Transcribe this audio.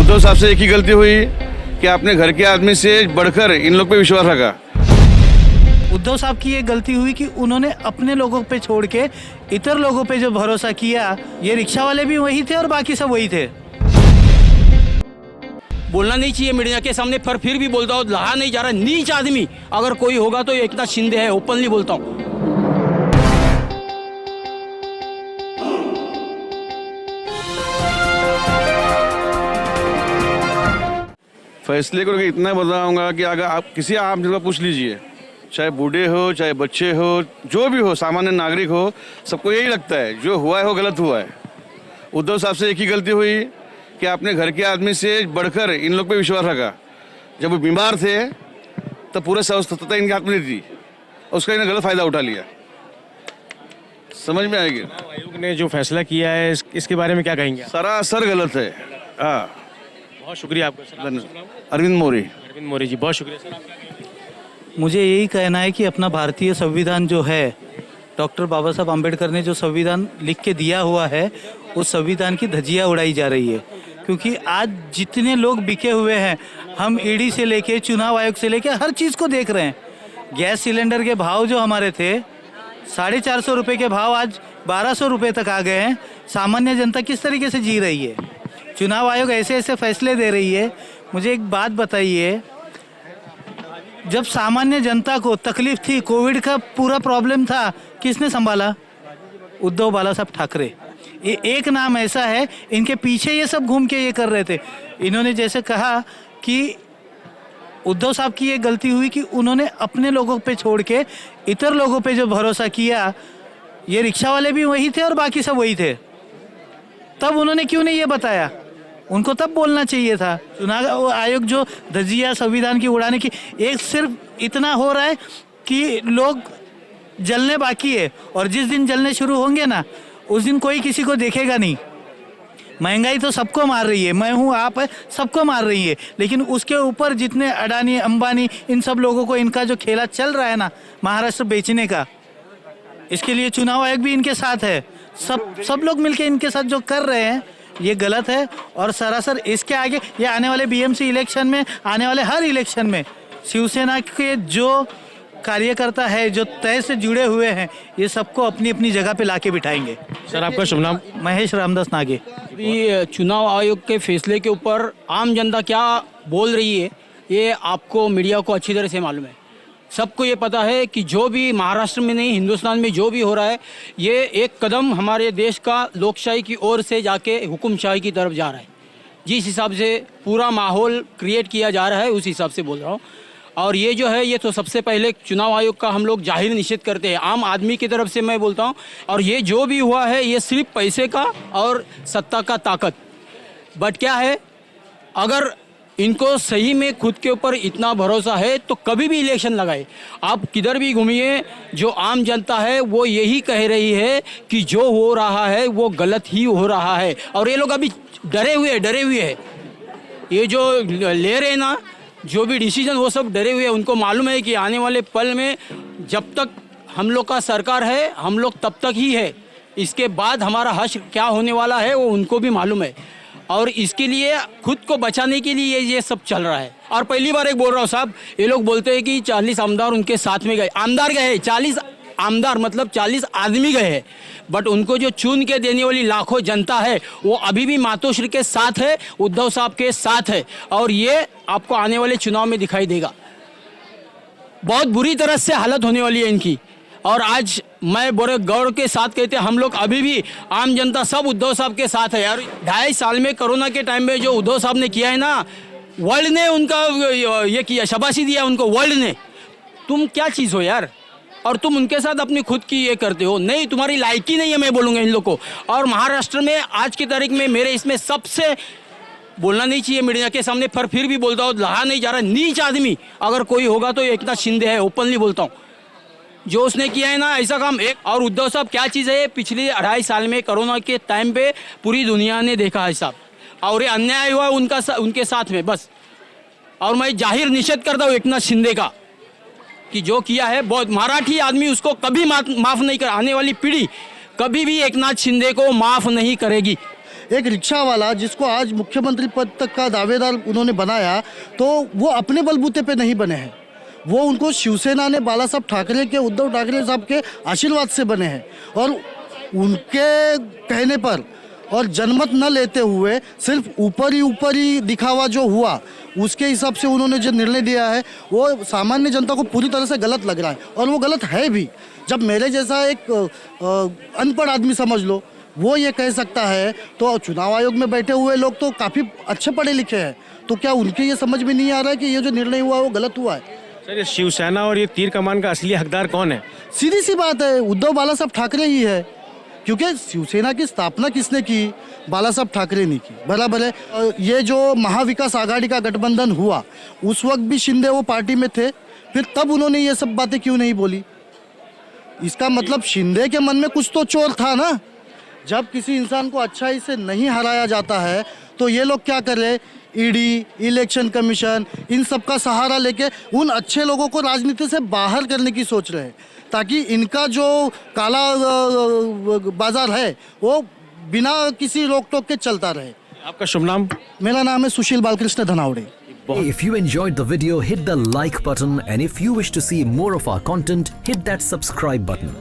उद्धव साहब से एक ही गलती हुई कि आपने घर के आदमी से बढ़कर इन लोग पे विश्वास रखा। उद्धव साहब की ये गलती हुई कि उन्होंने अपने लोगों पे छोड़ के इतर लोगों पे जो भरोसा किया, ये रिक्शा वाले भी वही थे और बाकी सब वही थे। बोलना नहीं चाहिए मीडिया के सामने, पर फिर भी बोलता हूँ, रहा नहीं जा रहा। नीच आदमी अगर कोई होगा तो एकनाथ शिंदे है, ओपनली बोलता हूँ। फैसले को लेकर इतना बताऊंगा कि अगर आप किसी आम जनता पूछ लीजिए, चाहे बूढ़े हो चाहे बच्चे हो, जो भी हो, सामान्य नागरिक हो, सबको यही लगता है जो हुआ है वो गलत हुआ है। उद्धव साहब से एक ही गलती हुई कि आपने घर के आदमी से बढ़कर इन लोग पे विश्वास रखा। जब वो बीमार थे तब पूरे सत्ता इनके हाथ में नहीं थी, उसका इन्हें गलत फायदा उठा लिया। समझ में आएगी। आयोग ने जो फैसला किया है इसके बारे में क्या कहेंगे? सरासर गलत है। हाँ, बहुत शुक्रिया आपका सर। अरविंद मोरी। अरविंद मोरी जी, बहुत शुक्रिया सर। आपका क्या कहना है? मुझे यही कहना है कि अपना भारतीय संविधान जो है, डॉक्टर बाबा साहब आम्बेडकर ने जो संविधान लिख के दिया हुआ है, उस संविधान की धज्जियाँ उड़ाई जा रही है। क्योंकि आज जितने लोग बिके हुए हैं, हम ईडी से लेके चुनाव आयोग से लेके हर चीज़ को देख रहे हैं। गैस सिलेंडर के भाव जो हमारे थे 450 रुपये के भाव आज 1200 रुपये तक आ गए हैं। सामान्य जनता किस तरीके से जी रही है? चुनाव आयोग ऐसे ऐसे फैसले दे रही है। मुझे एक बात बताइए, जब सामान्य जनता को तकलीफ थी, कोविड का पूरा प्रॉब्लम था, किसने संभाला? उद्धव बाला साहब ठाकरे। ये एक नाम ऐसा है, इनके पीछे ये सब घूम के ये कर रहे थे। इन्होंने जैसे कहा कि उद्धव साहब की ये गलती हुई कि उन्होंने अपने लोगों पे छोड़ के इतर लोगों पे जो भरोसा किया, ये रिक्शा वाले भी वही थे और बाकी सब वही थे। तब उन्होंने क्यों नहीं ये बताया? उनको तब बोलना चाहिए था। चुनाव आयोग जो धज्जियाँ संविधान की उड़ाने की, एक सिर्फ इतना हो रहा है कि लोग जलने बाकी है, और जिस दिन जलने शुरू होंगे ना, उस दिन कोई किसी को देखेगा नहीं। महंगाई तो सबको मार रही है, मैं हूँ आप है, सबको मार रही है। लेकिन उसके ऊपर जितने अडानी अंबानी, इन सब लोगों को इनका जो खेला चल रहा है ना, महाराष्ट्र बेचने का, इसके लिए चुनाव आयोग भी इनके साथ है। सब लोग मिलके इनके साथ जो कर रहे हैं, ये गलत है। और सरासर इसके आगे ये आने वाले बीएमसी इलेक्शन में, आने वाले हर इलेक्शन में शिवसेना के जो कार्यकर्ता है, जो तय से जुड़े हुए हैं, ये सबको अपनी अपनी जगह पे लाके बिठाएंगे। सर आपका शुभ नाम? महेश रामदास नागे। अभी चुनाव आयोग के फैसले के ऊपर आम जनता क्या बोल रही है, ये आपको मीडिया को अच्छी तरह से मालूम है। सबको ये पता है कि जो भी महाराष्ट्र में नहीं, हिंदुस्तान में जो भी हो रहा है, ये एक कदम हमारे देश का लोकशाही की ओर से जाके हुकुमशाही की तरफ जा रहा है। जिस हिसाब से पूरा माहौल क्रिएट किया जा रहा है, उस हिसाब से बोल रहा हूँ। और ये जो है, ये तो सबसे पहले चुनाव आयोग का हम लोग जाहिर निषेध करते हैं, आम आदमी की तरफ से मैं बोलता हूँ। और ये जो भी हुआ है, ये सिर्फ पैसे का और सत्ता का ताकत। बट क्या है, अगर इनको सही में खुद के ऊपर इतना भरोसा है तो कभी भी इलेक्शन लगाए। आप किधर भी घूमिए, जो आम जनता है वो यही कह रही है कि जो हो रहा है वो गलत ही हो रहा है। और ये लोग अभी डरे हुए हैं। ये जो ले रहे ना, जो भी डिसीजन, वो सब डरे हुए हैं। उनको मालूम है कि आने वाले पल में जब तक हम लोग का सरकार है, हम लोग तब तक ही है। इसके बाद हमारा हश्र क्या होने वाला है वो उनको भी मालूम है। और इसके लिए खुद को बचाने के लिए ये सब चल रहा है। और पहली बार एक बोल रहा हूँ साहब, ये लोग बोलते हैं कि 40 आमदार उनके साथ में गए। आमदार गए 40 आमदार, मतलब 40 आदमी गए हैं। बट उनको जो चुन के देने वाली लाखों जनता है, वो अभी भी मातोश्री के साथ है, उद्धव साहब के साथ है। और ये आपको आने वाले चुनाव में दिखाई देगा। बहुत बुरी तरह से हालत होने वाली है इनकी। और आज मैं बड़े गौरव के साथ कहते हैं, हम लोग अभी भी आम जनता सब उद्धव साहब के साथ है यार। 2.5 साल में कोरोना के टाइम में जो उद्धव साहब ने किया है ना, वर्ल्ड ने उनका ये किया, शाबाशी दिया उनको वर्ल्ड ने। तुम क्या चीज़ हो यार, और तुम उनके साथ अपनी खुद की ये करते हो। नहीं, तुम्हारी लायकी नहीं है, मैं बोलूँगा इन लोग को। और महाराष्ट्र में आज की तारीख में मेरे इसमें सबसे बोलना नहीं चाहिए मीडिया के सामने, पर फिर भी बोलता हूँ, रहा नहीं जा रहा। नीच आदमी अगर कोई होगा तो एकनाथ शिंदे है, ओपनली बोलता हूँ। जो उसने किया है ना ऐसा काम एक। और उद्धव साहब क्या चीज़ है, पिछले 2.5 साल में कोरोना के टाइम पे पूरी दुनिया ने देखा है साहब, और ये अन्याय हुआ उनके साथ में बस। और मैं जाहिर निषेध करता हूँ एकनाथ शिंदे का, कि जो किया है बहुत। मराठी आदमी उसको कभी माफ़ नहीं कर, आने वाली पीढ़ी कभी भी एकनाथ शिंदे को माफ़ नहीं करेगी। एक रिक्शा वाला जिसको आज मुख्यमंत्री पद तक का दावेदार उन्होंने बनाया, तो वो अपने बलबूते पे नहीं बने हैं, वो उनको शिवसेना ने बाला साहब ठाकरे के, उद्धव ठाकरे साहब के आशीर्वाद से बने हैं। और उनके कहने पर और जनमत न लेते हुए सिर्फ ऊपर ही दिखावा जो हुआ, उसके हिसाब से उन्होंने जो निर्णय दिया है वो सामान्य जनता को पूरी तरह से गलत लग रहा है, और वो गलत है भी। जब मेरे जैसा एक अनपढ़ आदमी समझ लो वो ये कह सकता है, तो चुनाव आयोग में बैठे हुए लोग तो काफ़ी अच्छे पढ़े लिखे हैं, तो क्या उनके ये समझ में नहीं आ रहा है कि ये जो निर्णय हुआ वो गलत हुआ है? सर, ये शिवसेना और ये तीर कमान का असली हकदार कौन है? सीधी सी बात है, उद्धव बाला साहब ठाकरे ही है, क्योंकि शिवसेना की स्थापना किसने की? बाला साहब ठाकरे ने की, बराबर है। ये जो महाविकास आघाड़ी का गठबंधन हुआ उस वक्त भी शिंदे वो पार्टी में थे, फिर तब उन्होंने ये सब बातें क्यों नहीं बोली? इसका मतलब शिंदे के मन में कुछ तो चोर था ना। जब किसी इंसान को अच्छाई से नहीं हराया जाता है तो ये लोग क्या कर रहे? ईडी, इलेक्शन कमीशन, इन सब का सहारा लेके उन अच्छे लोगों को राजनीति से बाहर करने की सोच रहे हैं, ताकि इनका जो काला बाजार है वो बिना किसी रोक टोक के चलता रहे। आपका शुभ नाम? मेरा नाम है सुशील Balkrishna Dhanawade. If you enjoyed the video, hit the like button, and if you wish to see more of our content, hit that subscribe button.